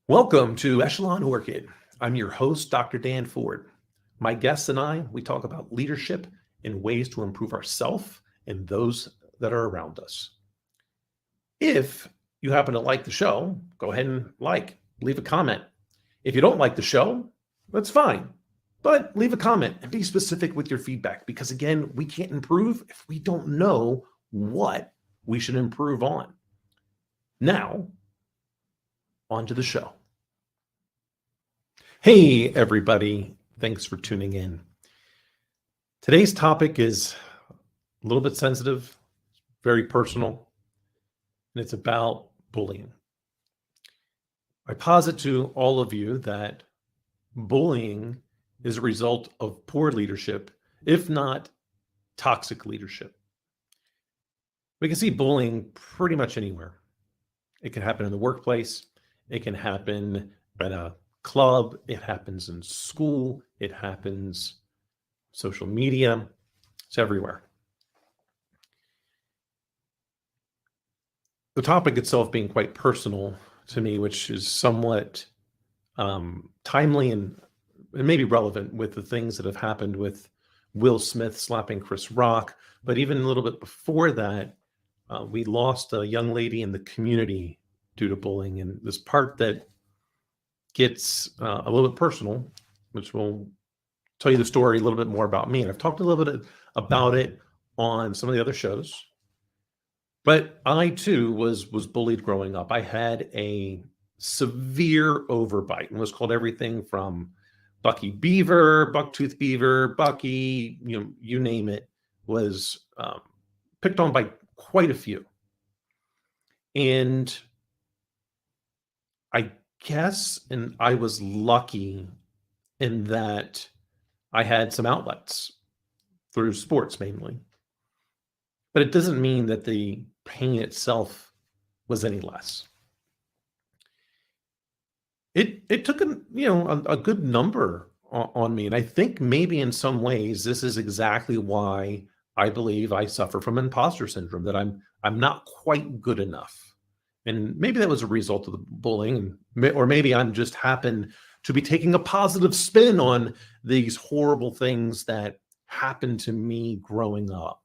Welcome to Echelon Orchid. I'm your host, Dr. Dan Ford. My guests and I, we talk about leadership and ways to improve ourselves and those that are around us. If you happen to like the show, go ahead and leave a comment. If you don't like the show, that's fine. But leave a comment and be specific with your feedback because, again, we can't improve if we don't know what we should improve on. Now, on to the show. Hey, everybody. Thanks for tuning in. Today's topic is a little bit sensitive, very personal, and it's about bullying. I posit to all of you that bullying is a result of poor leadership, if not toxic leadership. We can see bullying pretty much anywhere. It can happen in the workplace. It can happen at a club. It happens in school. It happens social media. It's everywhere. The topic itself being quite personal to me, which is somewhat timely and maybe relevant with the things that have happened with Will Smith slapping Chris Rock. But even a little bit before that, we lost a young lady in the community due to bullying. And this part that gets a little bit personal, which will tell you the story a little bit more about me. And I've talked a little bit about it on some of the other shows. But I, too, was bullied growing up. I had a severe overbite and was called everything from Bucky Beaver, Bucktooth Beaver, Bucky, you name it, was picked on by quite a few. And I guess, and I was lucky in that I had some outlets through sports mainly. But it doesn't mean that the pain itself was any less. It took a good number on me. And I think maybe in some ways, this is exactly why I believe I suffer from imposter syndrome, that I'm not quite good enough. And maybe that was a result of the bullying, or maybe I'm just happen to be taking a positive spin on these horrible things that happened to me growing up.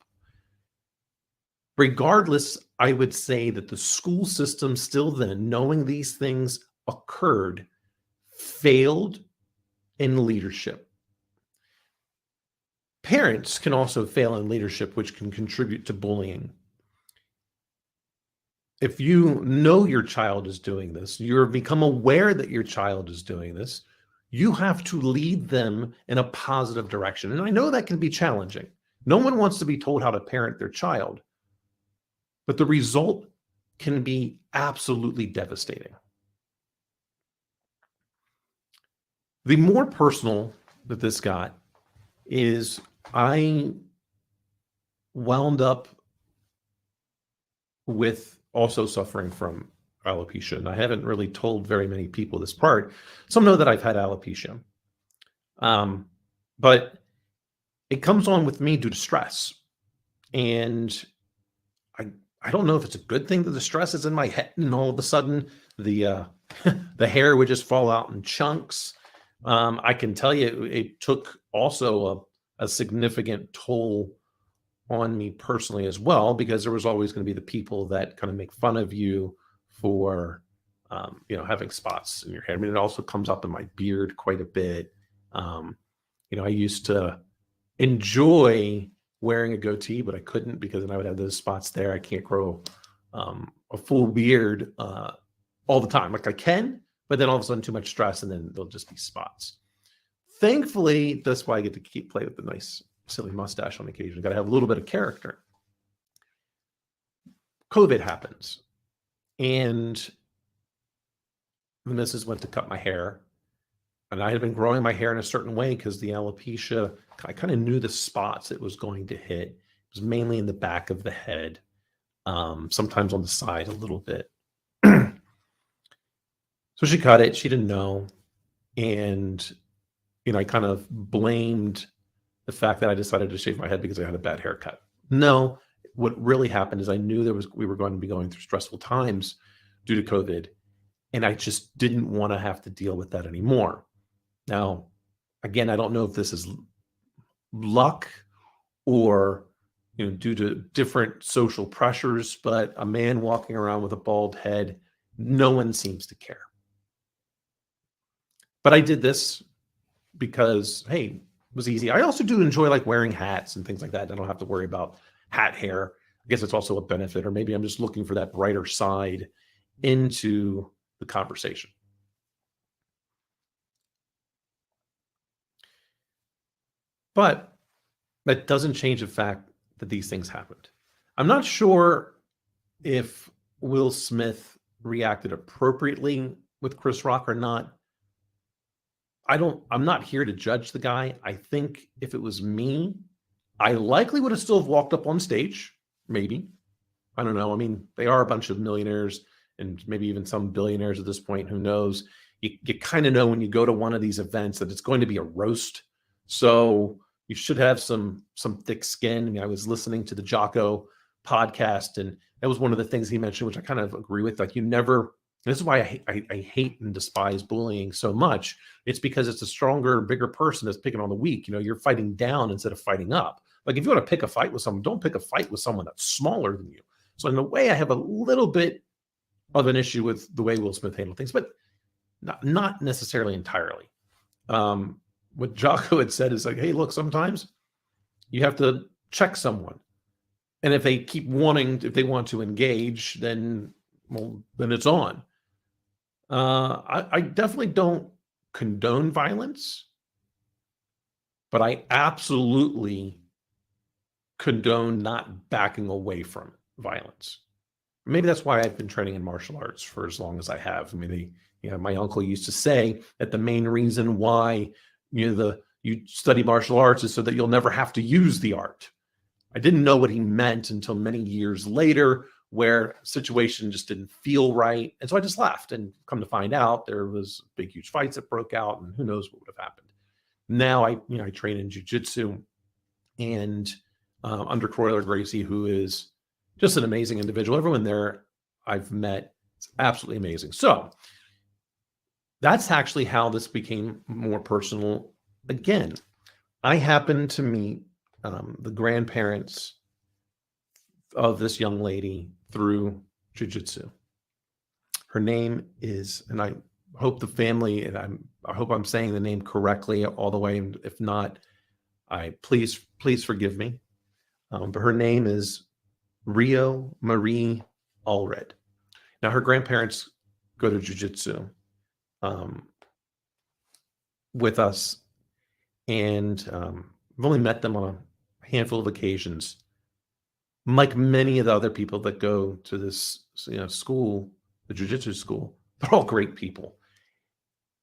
Regardless, I would say that the school system still then, knowing these things occurred, failed in leadership. Parents can also fail in leadership, which can contribute to bullying. If you know your child is doing this, you've become aware that your child is doing this, you have to lead them in a positive direction. And I know that can be challenging. No one wants to be told how to parent their child, but the result can be absolutely devastating. The more personal that this got is I wound up with also suffering from alopecia. And I haven't really told very many people this part. Some know that I've had alopecia. But it comes on with me due to stress. And I don't know if it's a good thing that the stress is in my head and all of a sudden the the hair would just fall out in chunks. I can tell you it took also a significant toll on me personally as well, because there was always going to be the people that kind of make fun of you for, having spots in your hair. I mean, it also comes up in my beard quite a bit. I used to enjoy wearing a goatee, but I couldn't because then I would have those spots there. I can't grow a full beard all the time. Like I can, but then all of a sudden too much stress and then there'll just be spots. Thankfully, that's why I get to play with the nice silly mustache on occasion. Got to have a little bit of character. COVID happens, and the missus went to cut my hair, and I had been growing my hair in a certain way because the alopecia, I kind of knew the spots it was going to hit. It was mainly in the back of the head, sometimes on the side a little bit. So she cut it. She didn't know, and I kind of blamed the fact that I decided to shave my head because I had a bad haircut. No, what really happened is I knew we were going to be going through stressful times due to COVID. And I just didn't want to have to deal with that anymore. Now, again, I don't know if this is luck or due to different social pressures, but a man walking around with a bald head, no one seems to care. But I did this because, hey, it was easy. I also do enjoy like wearing hats and things like that. I don't have to worry about hat hair. I guess it's also a benefit, or maybe I'm just looking for that brighter side into the conversation. But that doesn't change the fact that these things happened. I'm not sure if Will Smith reacted appropriately with Chris Rock or not. I'm not here to judge the guy. I think if it was me, I likely would have still walked up on stage. Maybe. I don't know. I mean, they are a bunch of millionaires and maybe even some billionaires at this point. Who knows? You kind of know when you go to one of these events that it's going to be a roast. So you should have some thick skin. I mean, I was listening to the Jocko podcast, and that was one of the things he mentioned, which I kind of agree with. Like, this is why I hate and despise bullying so much. It's because it's a stronger, bigger person that's picking on the weak. You're fighting down instead of fighting up. Like, if you want to pick a fight with someone, don't pick a fight with someone that's smaller than you. So in a way, I have a little bit of an issue with the way Will Smith handled things, but not necessarily entirely. What Jocko had said is like, hey, look, sometimes you have to check someone. And if they want to engage, then it's on. I definitely don't condone violence, but I absolutely condone not backing away from violence. Maybe that's why I've been training in martial arts for as long as I have. I mean, my uncle used to say that the main reason why you study martial arts is so that you'll never have to use the art. I didn't know what he meant until many years later, where situation just didn't feel right. And so I just left, and come to find out there was big, huge fights that broke out, and who knows what would have happened. Now I train in jiu-jitsu, and under Croyler Gracie, who is just an amazing individual. Everyone there I've met is absolutely amazing. So that's actually how this became more personal. Again, I happened to meet the grandparents of this young lady through jiu-jitsu. Her name is, and I hope the family, and I hope I'm saying the name correctly all the way, and if not, please forgive me. But her name is Rio Marie Allred. Now, her grandparents go to jiu-jitsu with us, and I've only met them on a handful of occasions. Like many of the other people that go to this school, the jiu-jitsu school, they're all great people.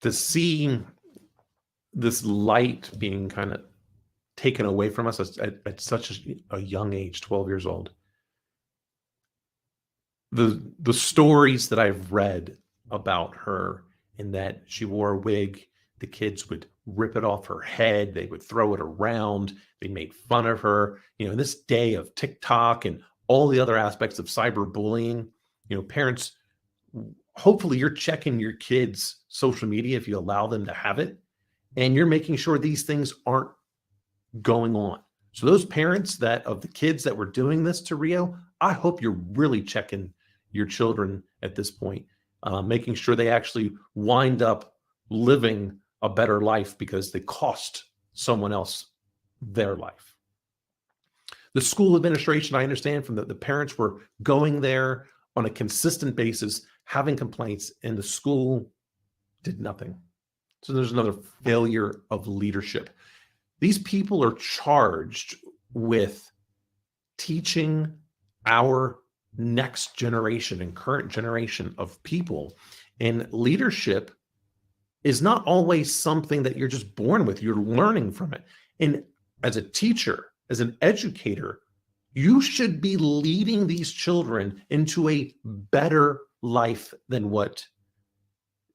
To see this light being kind of taken away from us at such a young age, 12 years old. The stories that I've read about her, in that she wore a wig, the kids would rip it off her head, they would throw it around, they made fun of her. In this day of TikTok and all the other aspects of cyberbullying, parents, hopefully you're checking your kids' social media if you allow them to have it, and you're making sure these things aren't going on. So those parents of the kids that were doing this to Rio, I hope you're really checking your children at this point, making sure they actually wind up living a better life because they cost someone else their life. The school administration, I understand from the parents were going there on a consistent basis, having complaints, and the school did nothing. So there's another failure of leadership. These people are charged with teaching our next generation and current generation of people. And leadership is not always something that you're just born with. You're learning from it. And as a teacher, as an educator, you should be leading these children into a better life than what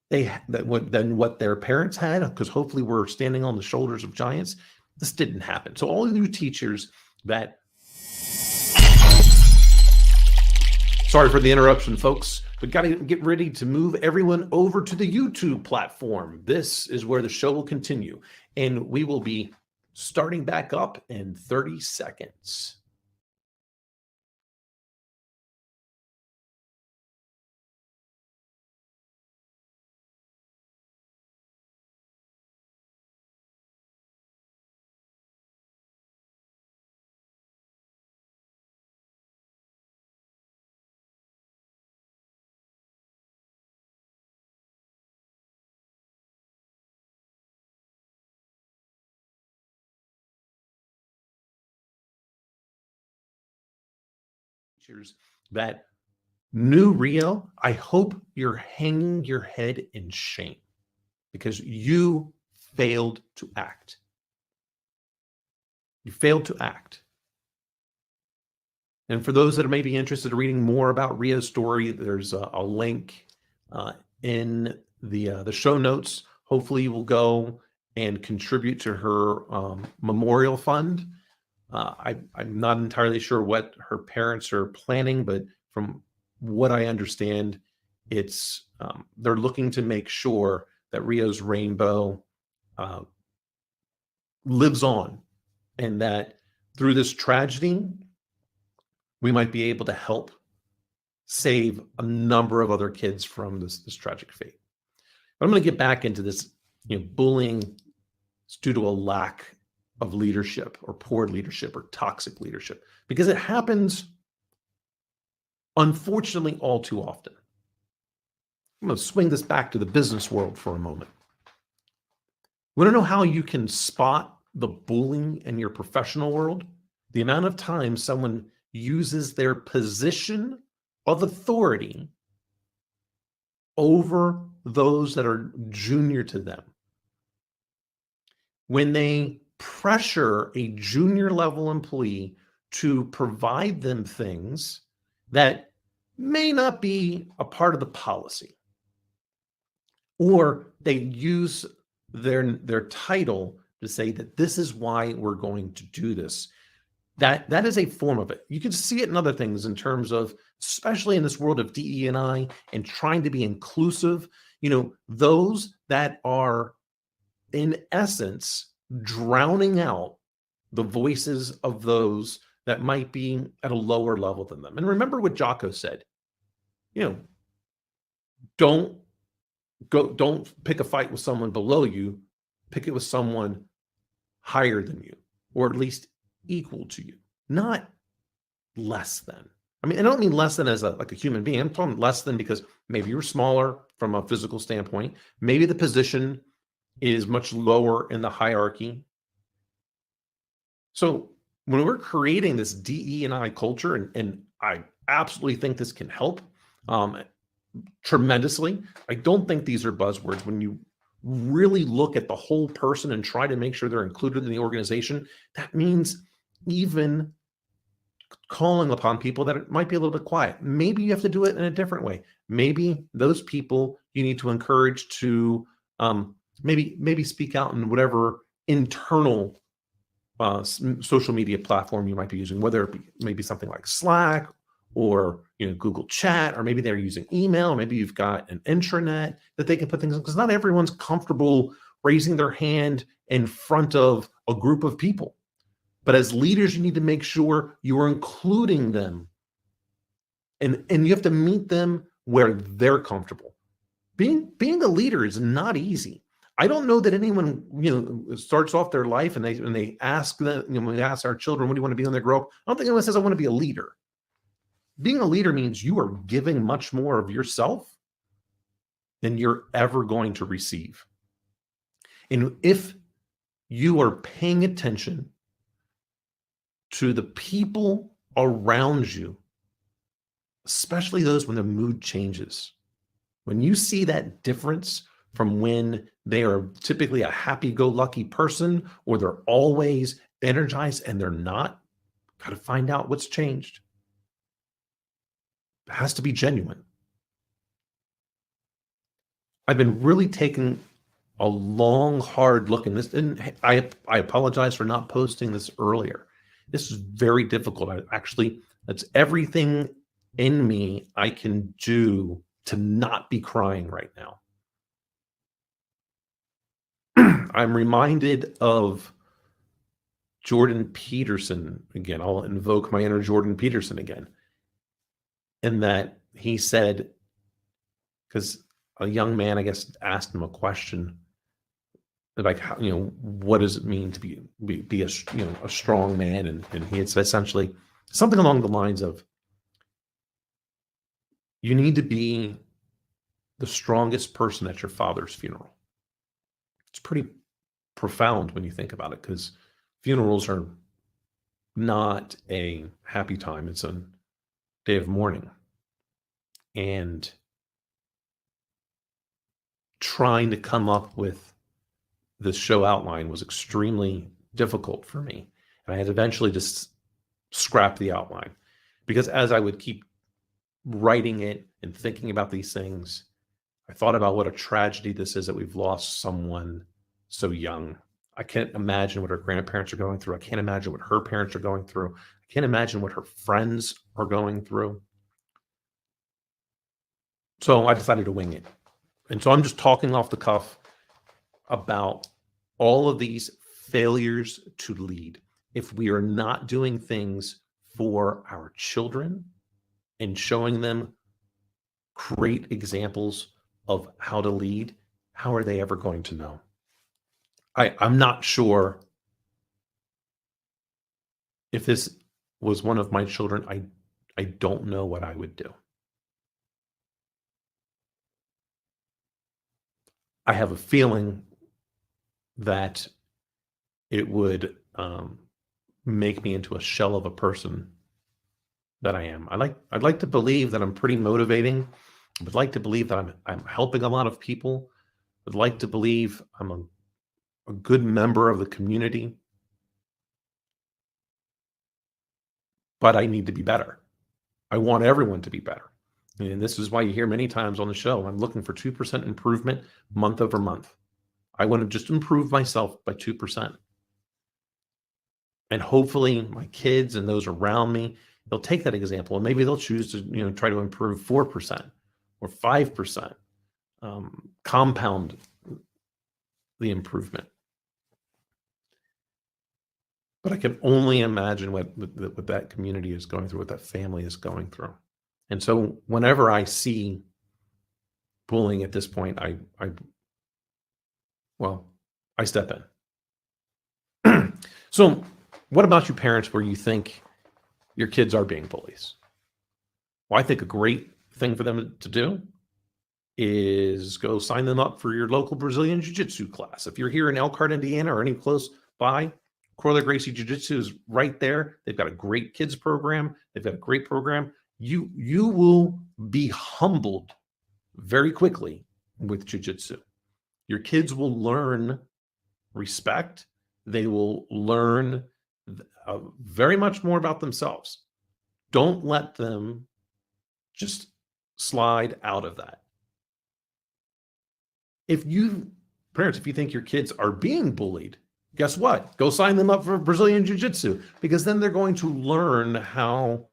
their parents had, because hopefully we're standing on the shoulders of giants. This didn't happen. So all of you teachers that Sorry for the interruption, folks. We got to get ready to move everyone over to the YouTube platform. This is where the show will continue, and we will be starting back up in 30 seconds. That new Rio, I hope you're hanging your head in shame because you failed to act. You failed to act. And for those that may be interested in reading more about Rio's story, there's a link in the show notes. Hopefully you will go and contribute to her memorial fund. I'm not entirely sure what her parents are planning, but from what I understand, it's they're looking to make sure that Rio's rainbow lives on, and that through this tragedy, we might be able to help save a number of other kids from this tragic fate. But I'm going to get back into this. Bullying is due to a lack of leadership or poor leadership or toxic leadership, because it happens, unfortunately, all too often. I'm going to swing this back to the business world for a moment. Want to know how you can spot the bullying in your professional world? The amount of time someone uses their position of authority over those that are junior to them. When they pressure a junior level employee to provide them things that may not be a part of the policy, or they use their title to say that this is why we're going to do this. That is a form of it. You can see it in other things in terms of, especially in this world of DE&I and trying to be inclusive, those that are in essence drowning out the voices of those that might be at a lower level than them. And remember what Jocko said, don't pick a fight with someone below you, pick it with someone higher than you, or at least equal to you, not less than. I mean, I don't mean less than as like a human being. I'm talking less than because maybe you're smaller from a physical standpoint. Maybe the position is much lower in the hierarchy. So when we're creating this DE&I culture, and I absolutely think this can help tremendously. I don't think these are buzzwords. When you really look at the whole person and try to make sure they're included in the organization, that means even calling upon people that might be a little bit quiet. Maybe you have to do it in a different way. Maybe those people you need to encourage to maybe speak out in whatever internal social media platform you might be using, whether it be maybe something like Slack or Google Chat, or maybe they're using email. Maybe you've got an intranet that they can put things in, because not everyone's comfortable raising their hand in front of a group of people. But as leaders, you need to make sure you are including them, and you have to meet them where they're comfortable. Being a leader is not easy. I don't know that anyone starts off their life and they ask them, when we ask our children, what do you want to be when they grow up? I don't think anyone says I want to be a leader. Being a leader means you are giving much more of yourself than you're ever going to receive. And if you are paying attention to the people around you, especially those when the mood changes, when you see that difference from when they are typically a happy-go-lucky person, or they're always energized and they're not, got to find out what's changed. It has to be genuine. I've been really taking a long, hard look in this, and I apologize for not posting this earlier. This is very difficult. That's everything in me I can do to not be crying right now. I'm reminded of Jordan Peterson again. I'll invoke my inner Jordan Peterson again. In that he said, because a young man, I guess, asked him a question like, how, what does it mean to be a a strong man? And he had said essentially something along the lines of, you need to be the strongest person at your father's funeral. It's pretty profound when you think about it, because funerals are not a happy time. It's a day of mourning. And trying to come up with this show outline was extremely difficult for me. And I had eventually just scrap the outline, because as I would keep writing it and thinking about these things, I thought about what a tragedy this is that we've lost someone so young. I can't imagine what her grandparents are going through. I can't imagine what her parents are going through. I can't imagine what her friends are going through. So I decided to wing it. And so I'm just talking off the cuff about all of these failures to lead. If we are not doing things for our children and showing them great examples of how to lead, how are they ever going to know? I'm not sure if this was one of my children. I don't know what I would do. I have a feeling that it would make me into a shell of a person that I am. I'd like to believe that I'm pretty motivating. I would like to believe that I'm helping a lot of people. I'd like to believe I'm a good member of the community. But I need to be better. I want everyone to be better. And this is why you hear many times on the show, I'm looking for 2% improvement month over month. I want to just improve myself by 2%. And hopefully my kids and those around me, they'll take that example and maybe they'll choose to, try to improve 4% or 5%, compound the improvement. But I can only imagine what that community is going through, what that family is going through. And so whenever I see bullying at this point, I step in. So what about you parents where you think your kids are being bullies? Well, I think a great thing for them to do is go sign them up for your local Brazilian Jiu-Jitsu class. If you're here in Elkhart, Indiana, or any close by, Corla Gracie Jiu-Jitsu is right there. They've got a great kids program. They've got a great program. You will be humbled very quickly with Jiu-Jitsu. Your kids will learn respect. They will learn very much more about themselves. Don't let them just slide out of that. Parents, if you think your kids are being bullied, guess what? Go sign them up for Brazilian Jiu-Jitsu, because then they're going to learn how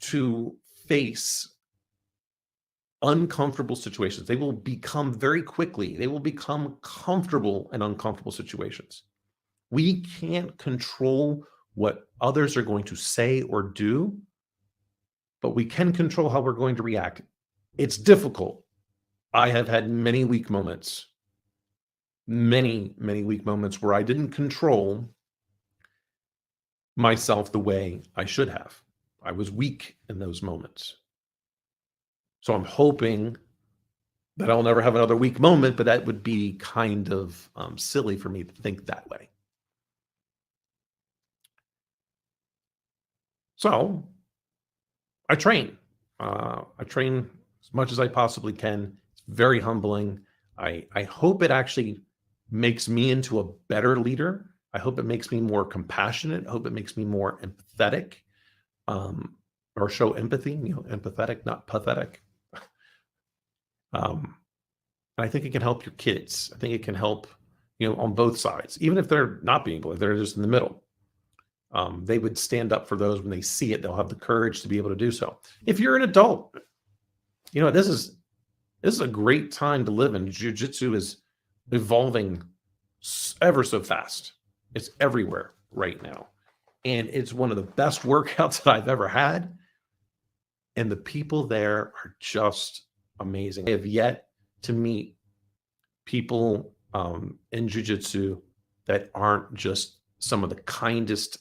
to face uncomfortable situations. They will become comfortable in uncomfortable situations. We can't control what others are going to say or do, but we can control how we're going to react. It's difficult. I have had many weak moments where I didn't control myself the way I should have. I was weak in those moments. So I'm hoping that I'll never have another weak moment, but that would be kind of silly for me to think that way. So I train. I train as much as I possibly can. It's very humbling. I hope it actually makes me into a better leader. I hope it makes me more compassionate. I hope it makes me more empathetic, or show empathy, empathetic, not pathetic. I think it can help your kids. I think it can help, on both sides, even if they're not being bullied, they're just in the middle. they would stand up for those when they see it. They'll have the courage to be able to do so. If you're an adult, this is a great time to live in. Jiu-jitsu is evolving ever so fast. It's everywhere right now. And it's one of the best workouts that I've ever had. And the people there are just amazing. I have yet to meet people in jiu-jitsu that aren't just some of the kindest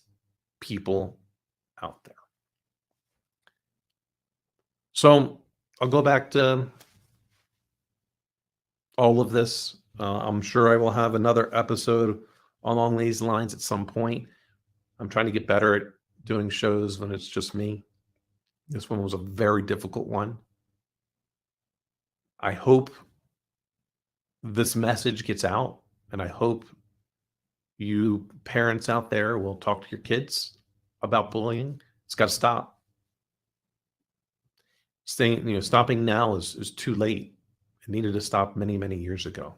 people out there. So I'll go back to all of this. I'm sure I will have another episode along these lines at some point. I'm trying to get better at doing shows when it's just me. This one was a very difficult one. I hope this message gets out, and I hope you parents out there will talk to your kids about bullying. It's got to stop. Stopping now is too late. It needed to stop many, many years ago.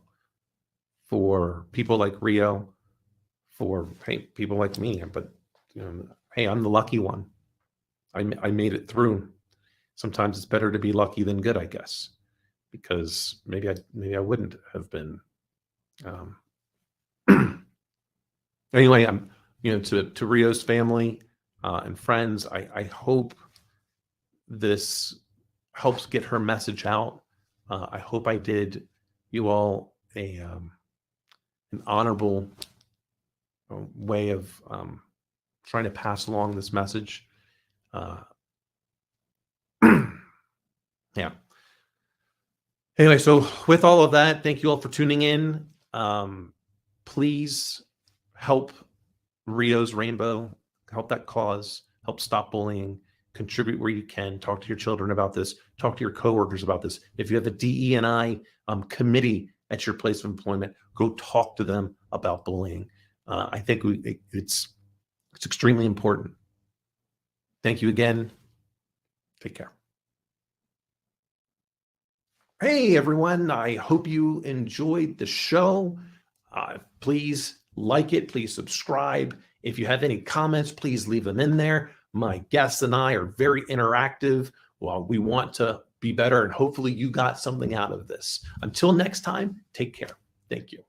For people like Rio, for people like me, but hey, I'm the lucky one. I made it through. Sometimes it's better to be lucky than good, I guess, because maybe I wouldn't have been. Anyway, I'm to Rio's family and friends. I hope this helps get her message out. I hope I did you all an honorable way of trying to pass along this message. Yeah. Anyway, so with all of that, thank you all for tuning in. Please help Rio's Rainbow, help that cause, help stop bullying, contribute where you can, talk to your children about this, talk to your coworkers about this. If you have a DE&I committee at your place of employment, go talk to them about bullying. I think it's extremely important. Thank you again. Take care. Hey, everyone. I hope you enjoyed the show. Please like it. Please subscribe. If you have any comments, please leave them in there. My guests and I are very interactive. Well, we want to be better, and hopefully you got something out of this. Until next time, take care. Thank you.